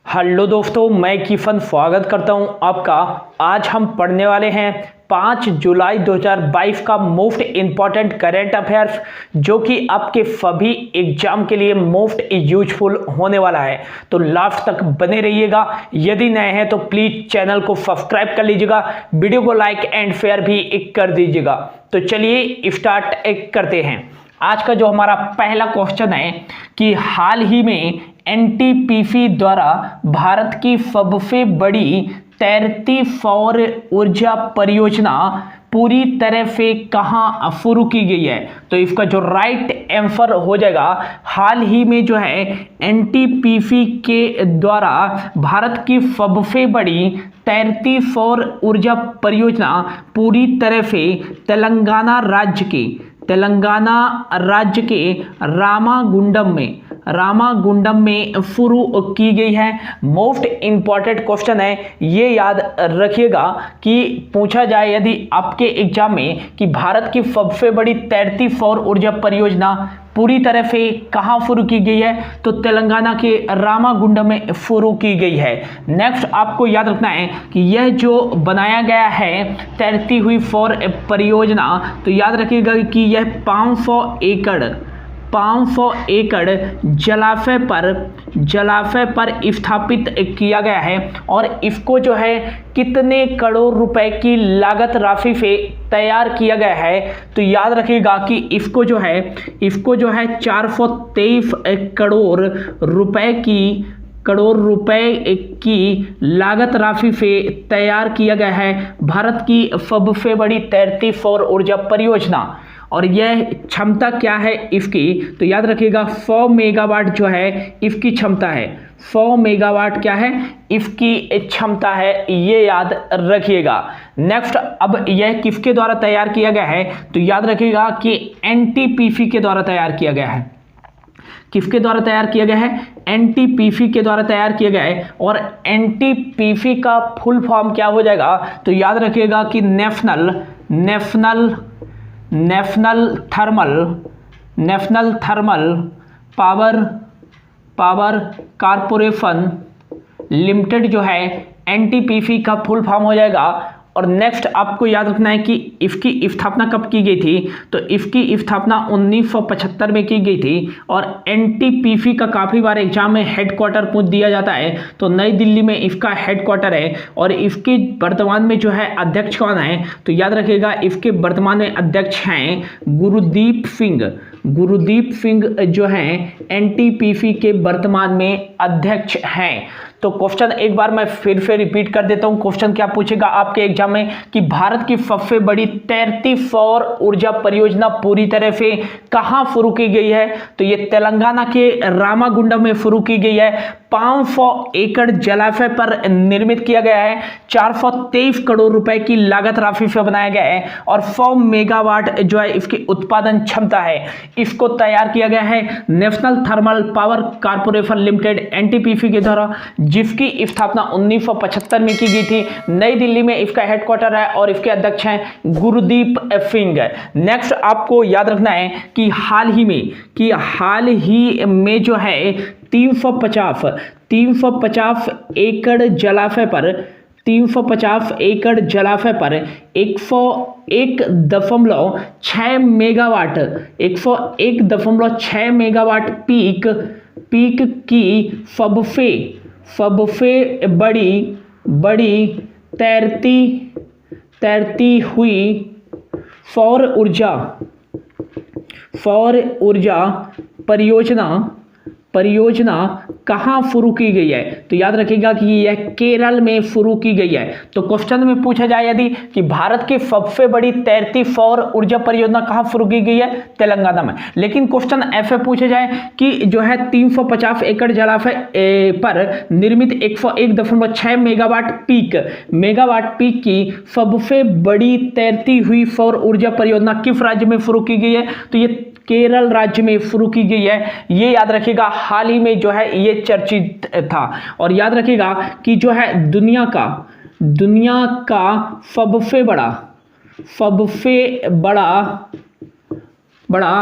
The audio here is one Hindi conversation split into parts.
हेलो दोस्तों, मैं किफन स्वागत करता हूं आपका। आज हम पढ़ने वाले हैं 5 जुलाई 2022 का मोस्ट इंपॉर्टेंट करंट अफेयर्स, जो कि आपके सभी एग्जाम के लिए मोस्ट यूजफुल होने वाला है। तो लास्ट तक बने रहिएगा। यदि नए हैं तो प्लीज चैनल को सब्सक्राइब कर लीजिएगा, वीडियो को लाइक एंड शेयर भी कर दीजिएगा। तो चलिए स्टार्ट करते हैं। आज का जो हमारा पहला क्वेश्चन है कि हाल ही में एनटीपीसी द्वारा भारत की सबसे बड़ी तैरती सौर ऊर्जा परियोजना पूरी तरह से कहां शुरू की गई है। तो इसका जो राइट आंसर हो जाएगा, हाल ही में जो है एनटीपीसी के द्वारा भारत की सबसे बड़ी तैरती सौर ऊर्जा परियोजना पूरी तरह से तेलंगाना राज्य के रामागुंडम में शुरू की गई है। मोस्ट इंपॉर्टेंट क्वेश्चन है, ये याद रखिएगा कि पूछा जाए यदि आपके एग्जाम में कि भारत की सबसे बड़ी तैरती सौर ऊर्जा परियोजना पूरी तरह से कहां शुरू की गई है, तो तेलंगाना के रामागुंडम में शुरू की गई है। नेक्स्ट आपको याद रखना है कि यह जो बनाया गया है तैरती हुई सौर परियोजना, तो याद रखिएगा कि यह 500 एकड़ जलाशय पर स्थापित किया गया है और इसको जो है कितने करोड़ रुपए की लागत राशि से तैयार किया गया है, तो याद रखिएगा कि इसको जो है 423 करोड़ रुपए की लागत राशि से तैयार किया गया है भारत की सबसे बड़ी तैरती सौर ऊर्जा परियोजना। और यह क्षमता क्या है इसकी, तो याद रखिएगा 100 मेगावाट जो है इसकी क्षमता है। 100 मेगावाट क्या है इसकी क्षमता है, ये याद रखिएगा। नेक्स्ट, अब यह किसके द्वारा तैयार किया गया है, तो याद रखिएगा कि एनटीपीसी के द्वारा तैयार किया गया है। किसके द्वारा तैयार किया गया है? एनटीपीसी के द्वारा तैयार किया गया है। और एनटीपीसी का फुल फॉर्म क्या हो जाएगा, तो याद रखिएगा कि national thermal power corporation limited जो है एनटीपीसी का फुल फॉर्म हो जाएगा। और नेक्स्ट आपको याद रखना है कि इसकी स्थापना कब की गई थी, तो इसकी स्थापना 1975 में की गई थी। और एनटीपीसी का काफ़ी बार एग्जाम में हेडक्वार्टर पूछ दिया जाता है, तो नई दिल्ली में इसका हेडक्वार्टर है। और इसकी वर्तमान में जो है अध्यक्ष कौन है, तो याद रखिएगा इसके वर्तमान में अध्यक्ष हैं गुरदीप सिंह जो हैं एनटीपीसी के वर्तमान में अध्यक्ष हैं। तो क्वेश्चन एक बार मैं फिर से रिपीट कर देता हूं। क्वेश्चन क्या पूछेगा आपके एग्जाम में कि भारत की सबसे बड़ी तैरती सौर ऊर्जा परियोजना पूरी तरह से कहां शुरू की गई है, तो ये तेलंगाना के रामागुंडम में शुरू की गई है। 500 एकड़ जलाशय पर निर्मित किया गया है। 423 करोड़ रुपए की लागत राशि से बनाया गया है और 100 मेगावाट जो है इसकी उत्पादन क्षमता है। इसको तैयार किया गया है national thermal power corporation limited NTPC के द्वारा, जिसकी स्थापना 1975 में की गई थी। नई दिल्ली में इसका हेडक्वार्टर है और इसके अध्यक्ष हैं गुरदीप सिंह। नेक्स्ट आपको याद रखना है कि हाल ही में जो है 350 एकड़ जलाशय पर 101.6 मेगावाट पीक की सबसे बड़ी तैरती हुई सौर ऊर्जा परियोजना कहां शुरू की गई है, तो याद रखिएगा कि यह केरल में शुरू की गई है। तो क्वेश्चन में पूछा जाए यदि कि भारत की सबसे बड़ी तैरती सौर ऊर्जा परियोजना कहां शुरू की गई है, तेलंगाना में। लेकिन क्वेश्चन ऐसे पूछा जाए कि जो है 350 एकड़ जलाशय पर निर्मित 101.6 मेगावाट पीक की सबसे बड़ी तैरती हुई सौर ऊर्जा परियोजना किस राज्य में शुरू की गई है, तो ये केरल राज्य में शुरू की गई है। ये याद रखिएगा, हाल ही में जो है ये चर्चित था। और याद रखिएगा कि जो है दुनिया का सबसे बड़ा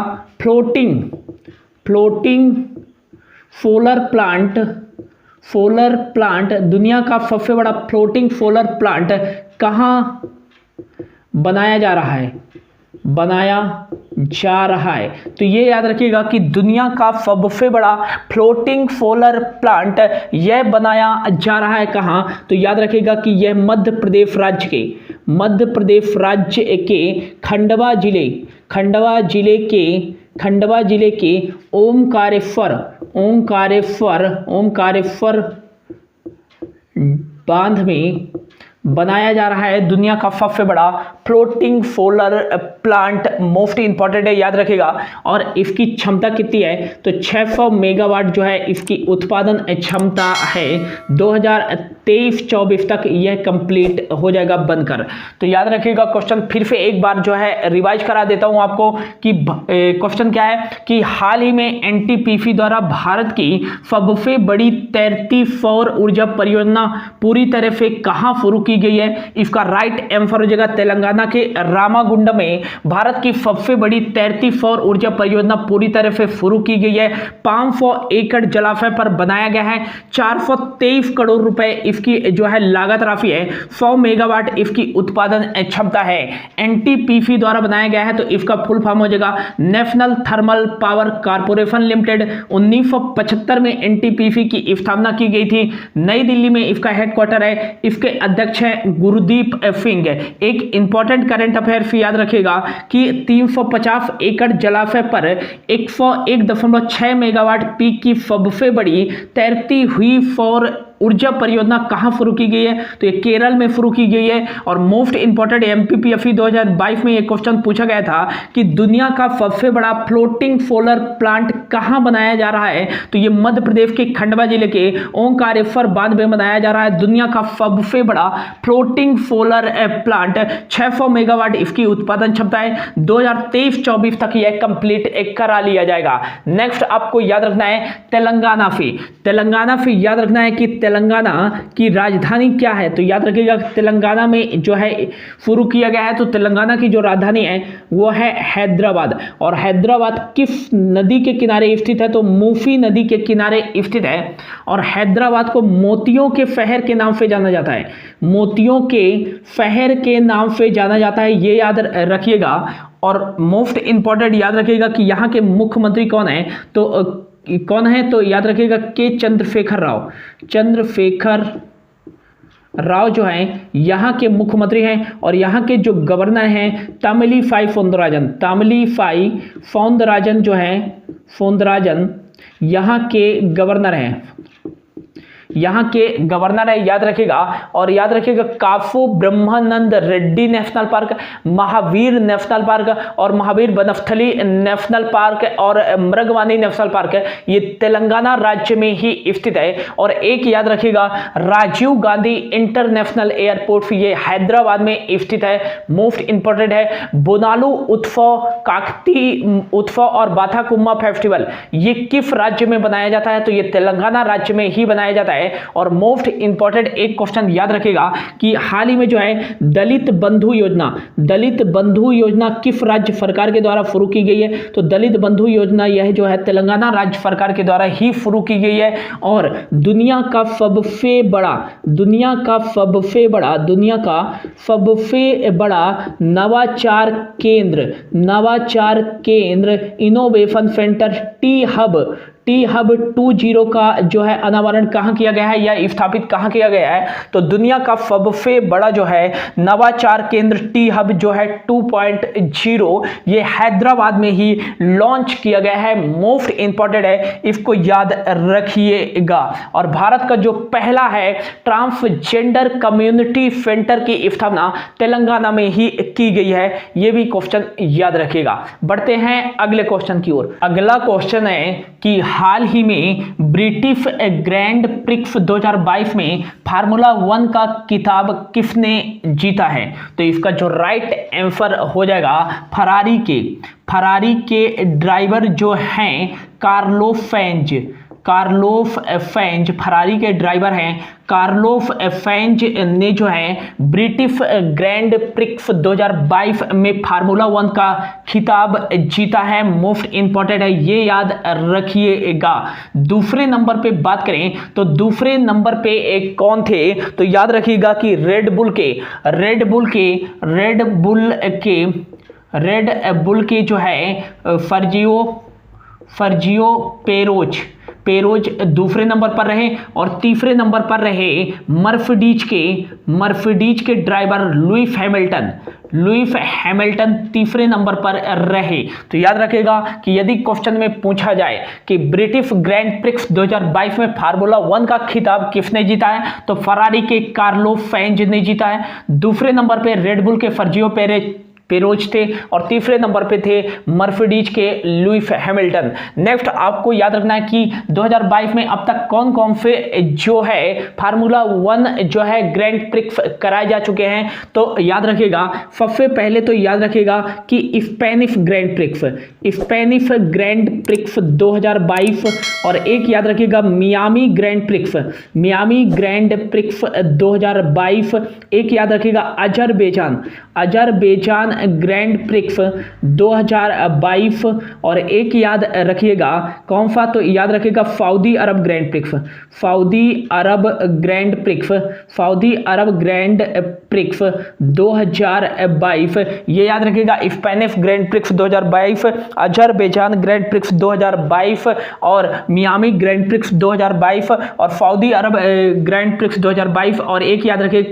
फ्लोटिंग सोलर सोलर प्लांट, दुनिया का सबसे बड़ा फ्लोटिंग सोलर प्लांट कहाँ बनाया जा रहा है? तो ये याद रखिएगा कि दुनिया का सबसे बड़ा फ्लोटिंग सोलर प्लांट यह बनाया जा रहा है कहाँ? तो याद रखिएगा कि यह मध्य प्रदेश राज्य के खंडवा जिले के ओमकारेश्वर बांध में बनाया जा रहा है दुनिया का सबसे बड़ा floating solar plant. Most important है, याद रखिएगा। और इसकी क्षमता कितनी है? तो 600 मेगावाट जो है इसकी उत्पादन क्षमता है। 2023-24 तक यह कंप्लीट हो जाएगा बनकर। तो याद रखिएगा, क्वेश्चन फिर से एक बार जो है रिवाइज करा देता हूं आपको कि क्वेश्चन क्या है कि हाल ही में एनटीपीसी द्वारा भारत की सबसे बड़ी तैरती सौर ऊर्जा परियोजना पूरी तरह से कहां शुरू की गई है? इसका राइट आंसर हो जाएगा तेलंगाना के रामागुंडम में भारत की सबसे बड़ी तैरती सौर ऊर्जा परियोजना पूरी तरह से शुरू की गई है। 500 एकड़ जलाशय पर बनाया गया है। 423 करोड़ रुपए इसकी जो है लागत राशि है। 100 मेगावाट इसकी उत्पादन क्षमता है। एनटीपीसी द्वारा बनाया गया है, तो इसका फुल फॉर्म हो जाएगा national thermal power corporation limited. 1975 में एनटीपीसी की स्थापना की गई थी। नई दिल्ली में इसका हेडक्वार्टर है। इसके अध्यक्ष है गुरदीप सिंह। एक इंपॉर्टेंट करंट अफेयर्स याद रखिएगा कि 350 एकड़ जलाशय पर 101.6 मेगावाट पीक की सबसे बड़ी तैरती हुई सौर ऊर्जा परियोजना कहां शुरू की गई है? तो ये केरल में शुरू की गई है। और मोस्ट इंपॉर्टेंट एमपीपीएससी 2022 में एक क्वेश्चन पूछा गया था कि दुनिया का सबसे बड़ा फ्लोटिंग सोलर प्लांट कहां बनाया जा रहा है? तो ये मध्य प्रदेश के खंडवा जिले के ओंकारेश्वर बांध में बनाया जा रहा है दुनिया का सबसे बड़ा फ्लोटिंग सोलर प्लांट। 600 मेगावाट इसकी उत्पादन क्षमता है। 2023-24 तक यह कंप्लीट करा लिया जाएगा। नेक्स्ट आपको याद रखना है तेलंगाना से याद रखना है कि तेलंगाना की राजधानी क्या है? तो याद रखिएगा तेलंगाना में जो है शुरू किया गया है, तो तेलंगाना की जो राजधानी है वो है हैदराबाद। और हैदराबाद किस नदी के किनारे स्थित है? तो मूसी नदी के किनारे स्थित है। और हैदराबाद को मोतियों के शहर के नाम से जाना जाता है। मोतियों के शहर के नाम से जाना जाता है, ये याद रखिएगा। और मोस्ट इंपॉर्टेंट याद रखिएगा कि यहाँ के मुख्यमंत्री कौन है? तो याद रखिएगा के चंद्रशेखर राव जो हैं यहाँ के मुख्यमंत्री हैं। और यहाँ के जो गवर्नर हैं तमिलिसाई सौंदरराजन जो हैं यहाँ के गवर्नर हैं। याद रखिएगा। और याद रखिएगा Kasu Brahmananda Reddy national park, Mahavir national park और महावीर बनस्थली नेशनल पार्क और मृगवानी नेशनल पार्क, ये तेलंगाना राज्य में ही स्थित है। और एक याद रखिएगा राजीव गांधी इंटरनेशनल एयरपोर्ट, ये हैदराबाद में स्थित है। मोस्ट इंपॉर्टेंट है बोनालू उत्सव, काकती उत्सव और बाथाकुम्मा फेस्टिवल, ये किस राज्य में बनाया जाता है? तो ये तेलंगाना राज्य में ही बनाया जाता है। और मोस्ट इंपॉर्टेंट एक क्वेश्चन याद रखिएगा कि हाल ही में जो है दलित बंधु योजना किस राज्य सरकार के द्वारा शुरू की गई है? तो दलित बंधु योजना यह जो है तेलंगाना राज्य सरकार के द्वारा ही शुरू की गई है। और दुनिया का सबसे बड़ा नवाचार केंद्र इनोवेशन सेंटर टी हब 20 का जो है अनावरण कहां किया गया है या स्थापित कहां किया गया है? तो दुनिया का सबसे बड़ा जो है नवाचार केंद्र टी हब जो है 2.0 ये हैदराबाद में ही लॉन्च किया गया है। मोस्ट इंपॉर्टेंट है, इसको याद रखिएगा। और भारत का जो पहला है ट्रांसजेंडर कम्युनिटी सेंटर की स्थापना तेलंगाना में ही की गई है, ये भी क्वेश्चन याद रखिएगा। बढ़ते हैं अगले क्वेश्चन की ओर। अगला क्वेश्चन है कि हाल ही में ब्रिटिश ग्रैंड प्रिक्स 2022 में फार्मूला 1 का खिताब किसने जीता है? तो इसका जो राइट आंसर हो जाएगा फरारी के ड्राइवर जो हैं कार्लोस कार्लोफ फेंज फरारी के ड्राइवर हैं। कार्लोफ फेंज ने जो है ब्रिटिश ग्रैंड प्रिक्स 2022 में फार्मूला 1 का खिताब जीता है। मोस्ट इंपॉर्टेंट है, ये याद रखिएगा। दूसरे नंबर पे बात करें तो दूसरे नंबर पे एक कौन थे, तो याद रखिएगा कि रेड बुल के जो है फर्जियो पेरोज दूसरे नंबर पर रहे और तीसरे नंबर पर रहे मर्सिडीज के ड्राइवर लुइस हैमिल्टन तीसरे नंबर पर रहे। तो याद रखिएगा कि यदि क्वेश्चन में पूछा जाए कि ब्रिटिश ग्रैंड प्रिक्स 2022 में फार्मूला 1 का खिताब किसने जीता है, तो फरारी के कार्लोफ फेंज ने जीता है। दूसरे नंबर पे रेडबुल के फर्जियो पेरोज थे और तीसरे नंबर पे थे मर्सिडीज के लुइस हैमिल्टन। नेक्स्ट आपको याद रखना है कि 2022 में अब तक कौन कौन से जो है फार्मूला 1 जो है ग्रैंड प्रिक्स कराए जा चुके हैं, तो याद रखिएगा सबसे पहले तो याद रखिएगा कि स्पेनिश ग्रैंड प्रिक्स 2022 और एक याद रखिएगा मियामी ग्रैंड प्रिक्स 2022, एक याद रखिएगा अजरबैजान ग्रैंड प्रिक्स 2022 और एक याद रखिएगा कौन सा, तो याद रखिएगा सऊदी अरब ग्रैंड प्रिक्स 2022, ये याद रखिएगा Spanish Grand Prix 2022, Azerbaijan Grand Prix 2022 और मियामी ग्रैंड प्रिक्स 2022 और सऊदी अरब ग्रैंड प्रिक्स 2022 और एक याद रखिए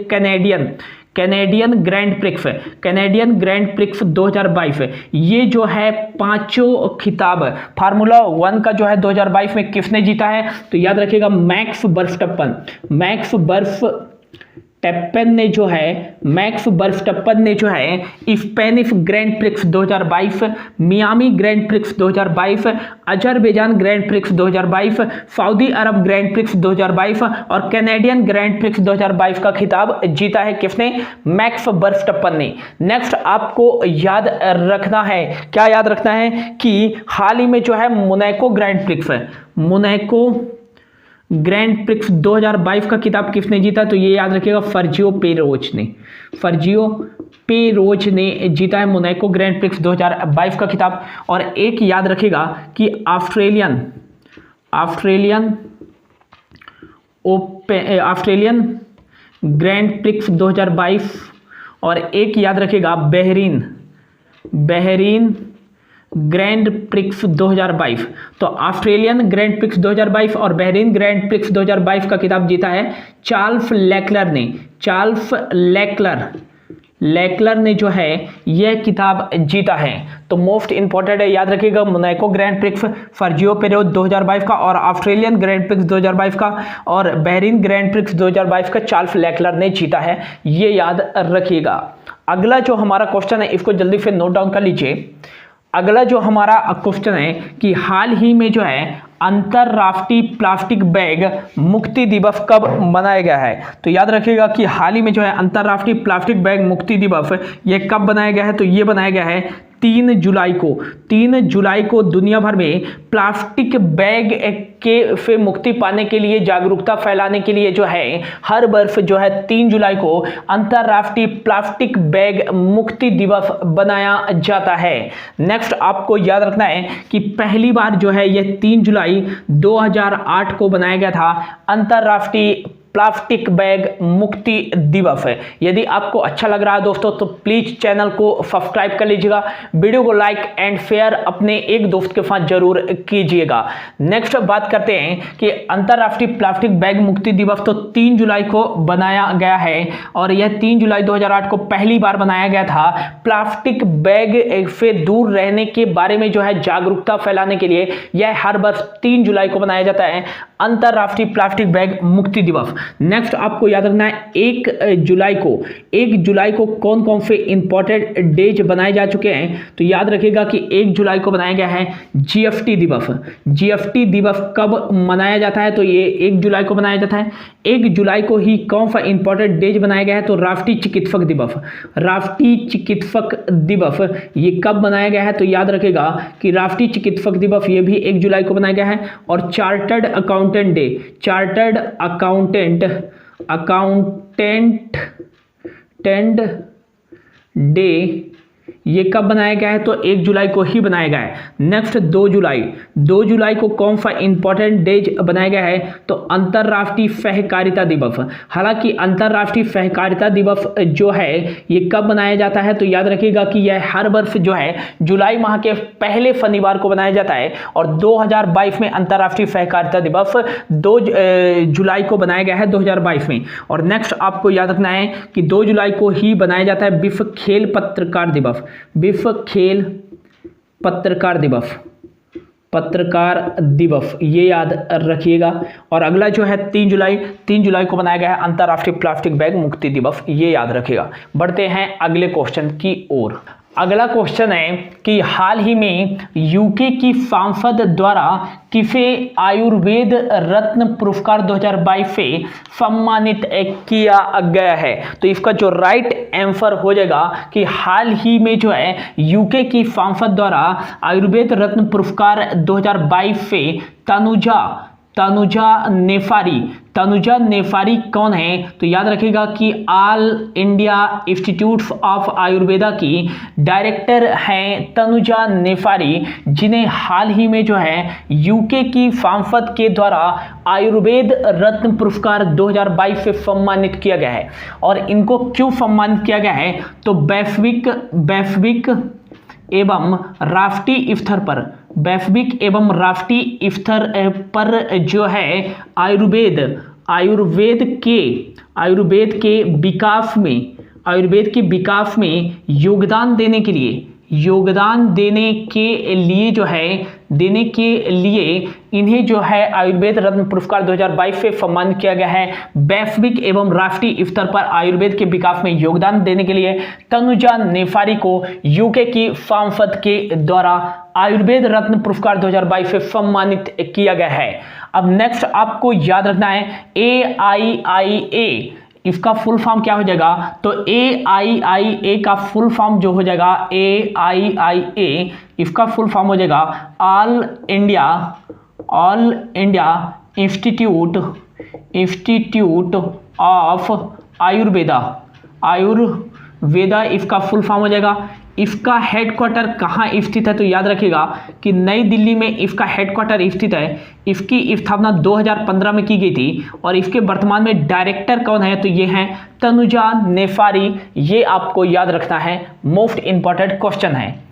कैनेडियन ग्रैंड प्रिक्स 2022। ये जो है पांचों खिताब फार्मूला 1 का जो है 2022 में किसने जीता है, तो याद रखिएगा मैक्स वर्स्टप्पन ने जो है Spanish Grand Prix 2022, Miami Grand Prix 2022, Azerbaijan Grand Prix 2022, Saudi Arab Grand Prix 2022 और कैनेडियन ग्रैंड प्रिक्स 2022 का खिताब जीता है किसने, मैक्स वर्स्टप्पन ने। नेक्स्ट आपको याद रखना है, क्या याद रखना है कि हाल ही में जो है मोनाको ग्रैंड प्रिक्स 2022 का खिताब किसने जीता, तो ये याद रखिएगा फर्जियो पेरोज ने जीता है मोनाको ग्रैंड प्रिक्स 2022 का खिताब। और एक याद रखिएगा कि ऑस्ट्रेलियन ग्रैंड प्रिक्स 2022 और एक याद रखिएगा बहरीन ग्रैंड प्रिक्स 2022। तो ऑस्ट्रेलियन ग्रैंड प्रिक्स 2022 और बहरीन ग्रैंड प्रिक्स 2022 का खिताब जीता है चार्ल्स लेक्लर ने जो है यह खिताब जीता है। तो मोस्ट इंपॉर्टेंट है, याद रखिएगा मोनाको ग्रैंड प्रिक्स फर्जियो पेरोज 2022 का और ऑस्ट्रेलियन ग्रैंड प्रिक्स 2022 का और बहरीन ग्रैंड प्रिक्स 2022 का चार्ल्स लेक्लर ने जीता है, ये याद रखिएगा। अगला जो हमारा क्वेश्चन है इसको जल्दी से नोट डाउन कर लीजिए। अगला जो हमारा क्वेश्चन है कि हाल ही में जो है अंतरराष्ट्रीय प्लास्टिक बैग मुक्ति दिवस कब मनाया गया है, तो याद रखिएगा कि हाल ही में जो है अंतरराष्ट्रीय प्लास्टिक बैग मुक्ति दिवस ये कब बनाया गया है, तो ये बनाया गया है 3 जुलाई को दुनिया भर में प्लास्टिक बैग के से मुक्ति पाने के लिए जागरूकता फैलाने के लिए जो है हर वर्ष जो है 3 जुलाई को अंतरराष्ट्रीय प्लास्टिक बैग मुक्ति दिवस बनाया जाता है। नेक्स्ट आपको याद रखना है कि पहली बार जो है यह 3 जुलाई 2008 को बनाया गया था अंतरराष्ट्रीय प्लास्टिक बैग मुक्ति दिवस है। यदि आपको अच्छा लग रहा है दोस्तों तो प्लीज चैनल को सब्सक्राइब कर लीजिएगा, वीडियो को लाइक एंड शेयर अपने एक दोस्त के साथ जरूर कीजिएगा। नेक्स्ट बात करते हैं कि अंतरराष्ट्रीय प्लास्टिक बैग मुक्ति दिवस तो 3 जुलाई को बनाया गया है और यह 3 जुलाई 2008 को पहली बार बनाया गया था प्लास्टिक बैग से दूर रहने के बारे में जो है जागरूकता फैलाने के लिए। यह हर वर्ष 3 जुलाई को बनाया जाता है अंतरराष्ट्रीय प्लास्टिक बैग मुक्ति दिवस। नेक्स्ट आपको याद रखना है 1 जुलाई को कौन कौन से इंपॉर्टेंट डेज बनाए जा चुके हैं। तो याद रखिएगा कि 1 जुलाई को बनाया गया है जीएफटी दिवस। जीएफटी दिवस कब मनाया जाता है, तो ये 1 जुलाई को बनाया जाता है। 1 जुलाई को ही कौन सा इंपॉर्टेंट डेज बनाया गया है, तो राष्ट्रीय चिकित्सक दिवस। राष्ट्रीय चिकित्सक दिवस ये कब बनाया गया है, तो याद रखेगा कि राष्ट्रीय चिकित्सक दिवस ये भी 1 जुलाई को बनाया गया है। और chartered accountant day, chartered accountant day ये कब बनाया गया है, तो 1 जुलाई को ही बनाया गया है। नेक्स्ट 2 जुलाई को कौन सा इंपॉर्टेंट डेज बनाया गया है, तो अंतर्राष्ट्रीय सहकारिता दिवस। हालांकि अंतर्राष्ट्रीय सहकारिता दिवस जो है ये कब मनाया जाता है, तो याद रखिएगा कि यह हर वर्ष जो है जुलाई माह के पहले शनिवार को बनाया जाता है। और 2022 में अंतर्राष्ट्रीय सहकारिता दिवस 2 जुलाई को बनाया गया है 2022 में। और नेक्स्ट आपको याद रखना है कि 2 जुलाई को ही बनाया जाता है विश्व खेल पत्रकार दिवस। विश्व खेल पत्रकार दिवस ये याद रखिएगा। और अगला जो है 3 जुलाई को बनाया गया है अंतर्राष्ट्रीय प्लास्टिक बैग मुक्ति दिवस, ये याद रखिएगा। बढ़ते हैं अगले क्वेश्चन की ओर। अगला क्वेश्चन है कि हाल ही में यूके की सांसद द्वारा किसे आयुर्वेद रत्न पुरस्कार 2022 से सम्मानित किया गया है। तो इसका जो राइट आंसर हो जाएगा कि हाल ही में जो है यूके की सांसद द्वारा आयुर्वेद रत्न पुरस्कार 2022 से तनुजा नेफारी कौन है, तो याद रखिएगा कि all India institute of Ayurveda की डायरेक्टर हैं तनुजा नेफारी, जिन्हें हाल ही में जो है यूके की सांसद के द्वारा आयुर्वेद रत्न पुरस्कार 2022 से सम्मानित किया गया है। और इनको क्यों सम्मानित किया गया है, तो वैश्विक एवं राष्ट्रीय स्तर पर जो है आयुर्वेद के विकास में योगदान देने के लिए इन्हें जो है आयुर्वेद रत्न पुरस्कार 2022 से सम्मानित किया गया है। वैश्विक एवं राष्ट्रीय स्तर पर आयुर्वेद के विकास में योगदान देने के लिए तनुजा नेफारी को यूके की सांसद के द्वारा आयुर्वेद रत्न पुरस्कार 2022 से सम्मानित किया गया है। अब नेक्स्ट आपको याद रखना है AIIA, इसका फुल फॉर्म क्या हो जाएगा, तो AIIA का फुल फॉर्म जो हो जाएगा AIIA, इसका फुल फॉर्म हो जाएगा all India institute of Ayurveda इसका फुल फॉर्म हो जाएगा। इसका हेडक्वार्टर कहाँ स्थित है, तो याद रखिएगा कि नई दिल्ली में इसका हेडक्वार्टर स्थित है। इसकी स्थापना 2015 में की गई थी। और इसके वर्तमान में डायरेक्टर कौन है, तो ये हैं तनुजा नेफारी। ये आपको याद रखना है, मोस्ट इंपॉर्टेंट क्वेश्चन है।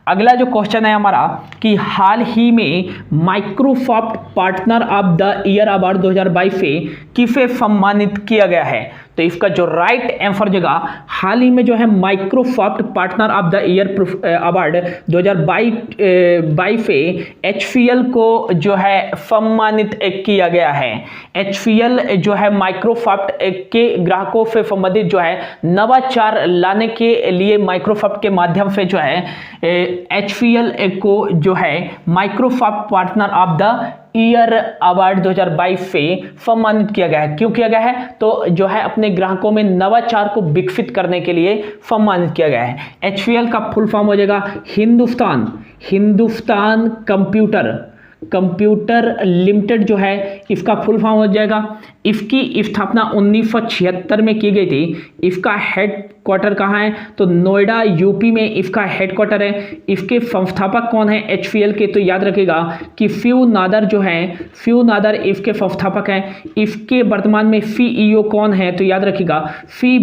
अगला जो क्वेश्चन है हमारा कि हाल ही में Microsoft partner of the year award 2022 से किसे सम्मानित किया गया है, तो इसका जो राइट आंसर जगह हाल ही में जो है Microsoft partner of the year award 2022 से HCL को जो है सम्मानित किया गया है। HCL जो है माइक्रोसॉफ्ट के ग्राहकों से संबंधित जो है नवाचार लाने के लिए माइक्रोसॉफ्ट के माध्यम से जो है HCL को जो है Microsoft partner of the year award 2022 से सम्मानित किया गया है। क्यों किया गया है, तो जो है अपने ग्राहकों में नवाचार को विकसित करने के लिए सम्मानित किया गया है। HCL का फुल फॉर्म हो जाएगा हिंदुस्तान कंप्यूटर लिमिटेड, जो है इसका फुल फॉर्म हो जाएगा। इसकी स्थापना 1976 में की गई थी। इसका हेडक्वार्टर कहाँ है, तो नोएडा यूपी में इसका हेडक्वार्टर है। इसके संस्थापक कौन है HCL के, तो याद रखिएगा कि शिव नादर इसके संस्थापक हैं। इसके वर्तमान में CEO कौन है, तो याद रखिएगा सी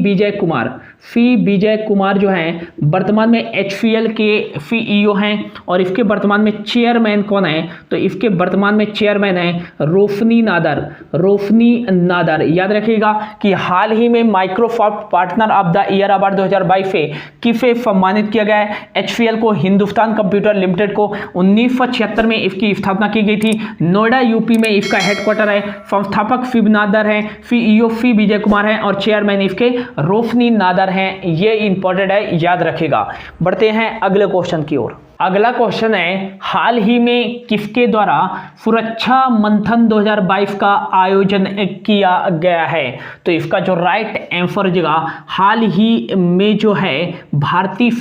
विजय कुमार जो हैं वर्तमान में HCL के CEO हैं। और इसके वर्तमान में चेयरमैन कौन है, तो इसके वर्तमान में चेयरमैन है रोफनी नादर। रोफनी नादर, याद रखिएगा कि हाल ही में Microsoft partner of the year award 2022 से किसे सम्मानित किया गया है? एचसीएल को, हिंदुस्तान कंप्यूटर लिमिटेड को। 1976 में इसकी स्थापना की गई थी। नोएडा यूपी में इसका हेडक्वार्टर है। संस्थापक शिव नादर है, सीईओ सी विजय कुमार है और चेयरमैन इसके रोशनी नादर हैं। ये इंपॉर्टेंट है, याद रखेगा। बढ़ते हैं अगले क्वेश्चन की ओर। अगला क्वेश्चन है, हाल ही में किसके द्वारा सुरक्षा मंथन 2022 का आयोजन किया गया है? तो इसका जो राइट आंसर हो जाएगा, हाल ही में जो है भारतीय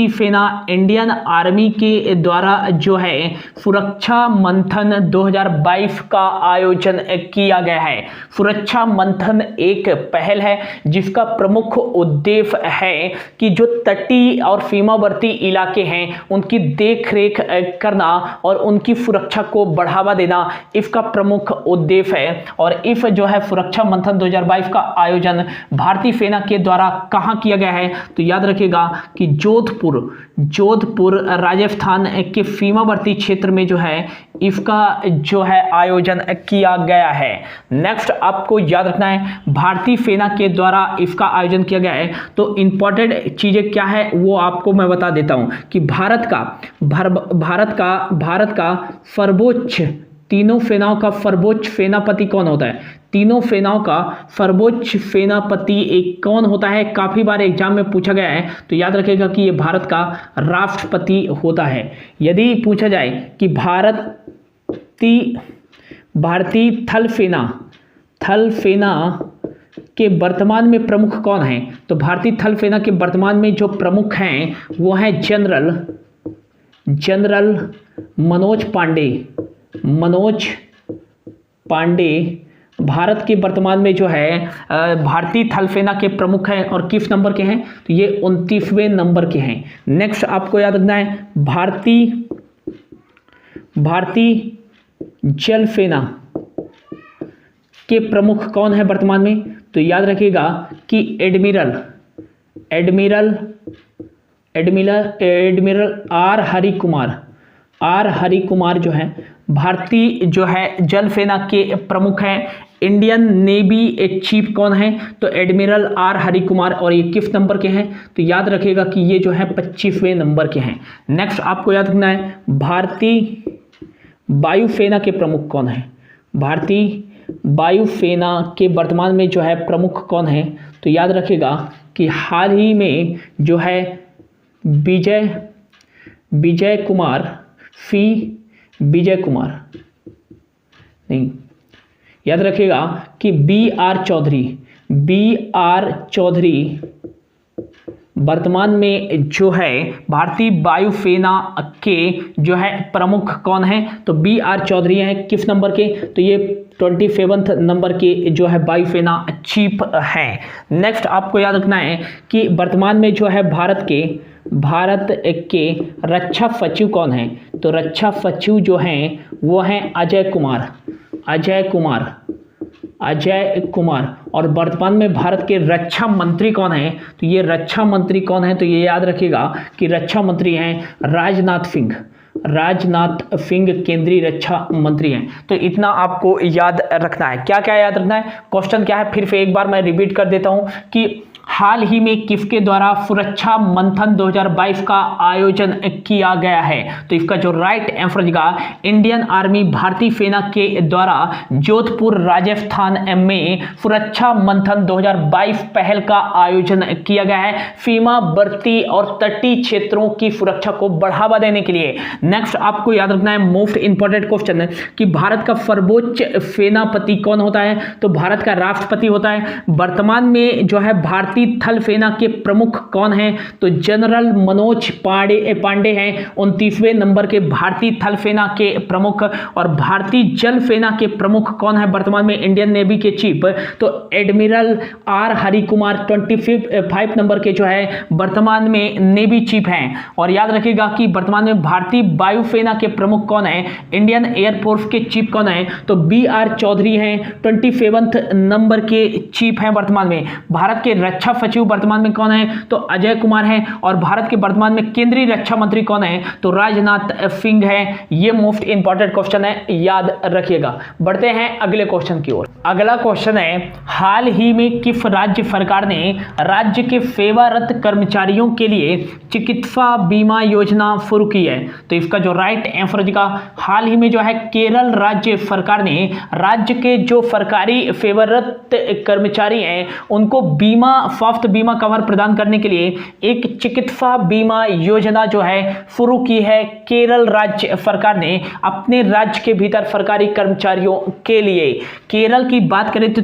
सेना इंडियन आर्मी के द्वारा जो है सुरक्षा मंथन 2022 का आयोजन किया गया है। सुरक्षा मंथन एक पहल है जिसका प्रमुख उद्देश्य है कि जो तटीय और सीमावर्ती इलाके हैं उनकी देखरेख करना और उनकी सुरक्षा को बढ़ावा देना, इसका प्रमुख उद्देश्य है। और इस जो है सुरक्षा मंथन 2022 का आयोजन भारतीय सेना के द्वारा कहाँ किया गया है? तो याद रखिएगा कि जोधपुर राजस्थान के सीमावर्ती क्षेत्र में जो है इसका जो है आयोजन किया गया है। नेक्स्ट आपको याद रखना है भारतीय सेना के द्वारा इसका आयोजन किया गया है। तो इंपॉर्टेंट चीजें क्या है वो आपको मैं बता देता हूं कि भारत का सर्वोच्च, तीनों सेनाओं का सर्वोच्च सेनापति कौन होता है? तीनों सेनाओं का सर्वोच्च सेनापति एक कौन होता है? काफी बार एग्जाम में पूछा गया है। तो याद रखिएगा कि ये भारत का राष्ट्रपति होता है। यदि पूछा जाए कि भारतीय थल सेना के वर्तमान में प्रमुख कौन है? तो भारतीय थल सेना के वर्तमान में जो प्रमुख हैं वो हैं जनरल मनोज पांडे भारत के वर्तमान में जो है भारतीय थल सेना के प्रमुख हैं। और किस नंबर के हैं? तो ये 29वें नंबर के हैं। नेक्स्ट आपको याद रखना है भारतीय जल सेना के प्रमुख कौन है वर्तमान में? तो याद रखिएगा कि एडमिरल आर हरि कुमार जो है भारतीय जो है जल सेना के प्रमुख हैं। इंडियन नेवी चीफ कौन है? तो एडमिरल आर हरि कुमार। और ये किस नंबर के हैं? तो याद रखिएगा कि ये जो है 25वें नंबर के हैं। नेक्स्ट आपको याद रखना है भारतीय वायुसेना के प्रमुख कौन है? भारतीय वायुसेना के वर्तमान में जो है प्रमुख कौन है? तो याद रखिएगा कि हाल ही में जो है विजय कुमार याद रखिएगा कि बी आर चौधरी वर्तमान में जो है भारतीय वायुसेना के जो है प्रमुख कौन है? तो बी आर चौधरी हैं। किस नंबर के? तो ये 27वें नंबर के जो है वायुसेना चीफ हैं। नेक्स्ट आपको याद रखना है कि वर्तमान में जो है भारत के रक्षा सचिव कौन है? तो रक्षा सचिव जो हैं वो हैं अजय कुमार। और वर्तमान में भारत के रक्षा मंत्री कौन है? तो ये रक्षा मंत्री कौन है? तो ये याद रखिएगा कि रक्षा मंत्री हैं राजनाथ सिंह केंद्रीय रक्षा मंत्री हैं। तो इतना आपको याद रखना है। क्या क्या याद रखना है? क्वेश्चन क्या है फिर से एक बार मैं रिपीट कर देता हूं कि हाल ही में किसके द्वारा सुरक्षा मंथन 2022 का आयोजन किया गया है? तो इसका जो राइट आंसर होगा इंडियन आर्मी भारतीय सेना के द्वारा जोधपुर राजस्थान में सुरक्षा मंथन 2022 पहल का आयोजन किया गया है सीमावर्ती और तटीय क्षेत्रों की सुरक्षा को बढ़ावा देने के लिए। नेक्स्ट आपको याद रखना है मोस्ट इंपॉर्टेंट क्वेश्चन है कि भारत का सर्वोच्च सेनापति कौन होता है? तो भारत का राष्ट्रपति होता है। वर्तमान में जो है भारतीय थल सेना के प्रमुख कौन हैं? तो जनरल मनोज पांडे हैं 29वें नंबर के भारतीय थल सेना के प्रमुख। और भारतीय जल सेना के प्रमुख कौन है वर्तमान में? इंडियन नेवी के चीफ तो admiral R Hari Kumar 25 number के जो है वर्तमान में नेवी चीफ हैं। और याद रखिएगा कि वर्तमान में भारतीय वायुसेना के प्रमुख कौन है? इंडियन एयरफोर्स के चीफ कौन है? तो बी आर चौधरी हैं 27वें नंबर के चीफ हैं वर्तमान में। भारत के रक्षा रक्षा सचिव वर्तमान में कौन है? तो अजय कुमार है। और भारत के वर्तमान में केंद्रीय रक्षा मंत्री कौन है? तो राजनाथ सिंह है। ये मोस्ट इंपॉर्टेंट क्वेश्चन है, याद रखिएगा। बढ़ते हैं अगले क्वेश्चन की ओर। अगला क्वेश्चन है, हाल ही में किस राज्य सरकार ने राज्य के सेवारत कर्मचारियों के लिए चिकित्सा बीमा योजना शुरू की है? तो इसका जो राइट आंसर होगा, हाल ही में जो है केरल राज्य सरकार ने राज्य के जो सरकारी सेवारत कर्मचारी हैं उनको बीमा, स्वास्थ्य बीमा कवर प्रदान करने के लिए एक चिकित्सा बीमा योजना जो है शुरू की है केरल राज्य सरकार ने अपने राज्य के भीतर सरकारी कर्मचारियों के लिए। केरल की बात करें तो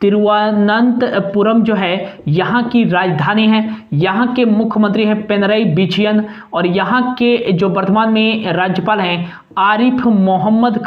तिरुवनंतपुरम जो है यहाँ की राजधानी है। यहाँ के मुख्यमंत्री हैं पिनरई विजयन और यहाँ के जो वर्तमान में राज्यपाल हैं आरिफ मोहम्मद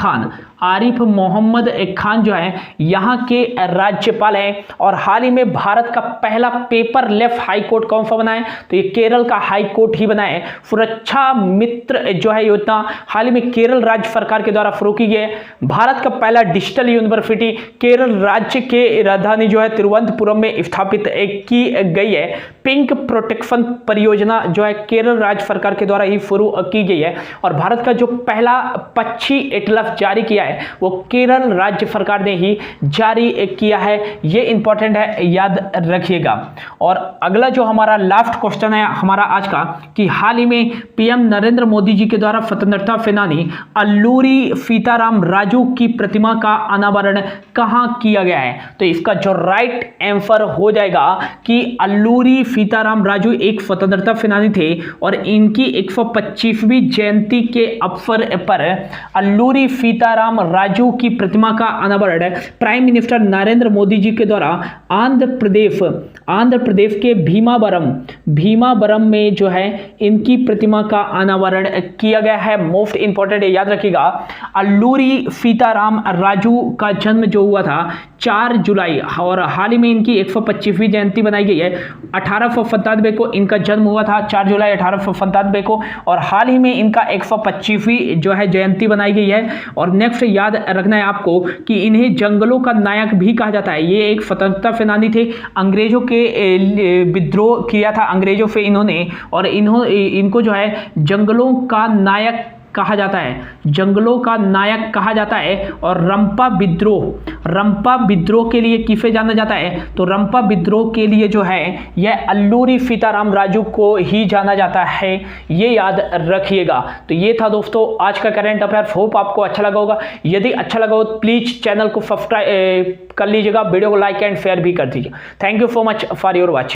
खान जो है यहाँ के राज्यपाल हैं। और हाल ही में भारत का पहला पेपरलेस हाई कोर्ट कौन सा बना है? तो ये केरल का हाई कोर्ट ही बना है। सुरक्षा मित्र जो है योजना हाल ही में केरल राज्य सरकार के द्वारा शुरू की गई है। भारत का पहला डिजिटल यूनिवर्सिटी केरल राज्य के राजधानी जो है तिरुवनंतपुरम में स्थापित की गई है। पिंक प्रोटेक्शन परियोजना जो है केरल राज्य सरकार के द्वारा ही शुरू की गई है। और भारत का जो पहला पक्षी एटलस जारी किया है वो केरल राज्य सरकार ने ही जारी किया है। ये इंपॉर्टेंट है, याद रखिएगा। और अगला जो हमारा लास्ट क्वेश्चन है हमारा आज का, कि हाल ही में पीएम नरेंद्र मोदी जी के द्वारा स्वतंत्रता सेनानी अल्लूरी सीताराम राजू की प्रतिमा का अनावरण कहां किया गया है? तो इसका जो राइट आंसर हो जाएगा कि अल्लूरी सीताराम राजू एक स्वतंत्रता सेनानी थे और इनकी 125वीं जयंती के अवसर पर अल्लूरी सीताराम राजू की प्रतिमा का अनावरण प्राइम मिनिस्टर नरेंद्र मोदी जी के द्वारा आंध्र प्रदेश के भीमावरम में जो है इनकी प्रतिमा का अनावरण किया गया है। मोस्ट इंपॉर्टेंट है, याद रखिएगा। अल्लूरी सीताराम राजू का जन्म जो हुआ था 4 जुलाई और हाल ही में इनकी 125वीं जयंती बनाई गई है। 1897 को इनका जन्म हुआ था, 4 जुलाई 1897 को, और हाल ही में इनका 125वीं जो है जयंती बनाई गई है। और नेक्स्ट याद रखना है आपको कि इन्हें जंगलों का नायक भी कहा जाता है। ये एक स्वतंत्रता सेनानी थे, अंग्रेजों के विद्रोह किया था अंग्रेजों से इन्होंने, और इनको जो है जंगलों का नायक कहा जाता है। और रंपा विद्रोह के लिए किसे जाना जाता है? तो रंपा विद्रोह के लिए जो है यह अल्लूरी सीताराम राजू को ही जाना जाता है, ये याद रखिएगा। तो ये था दोस्तों आज का करंट अफेयर। होप आपको अच्छा लगा होगा। यदि अच्छा लगा हो तो प्लीज चैनल को सब्सक्राइब कर लीजिएगा, वीडियो को लाइक एंड शेयर भी कर दीजिए। Thank you so much for your watching.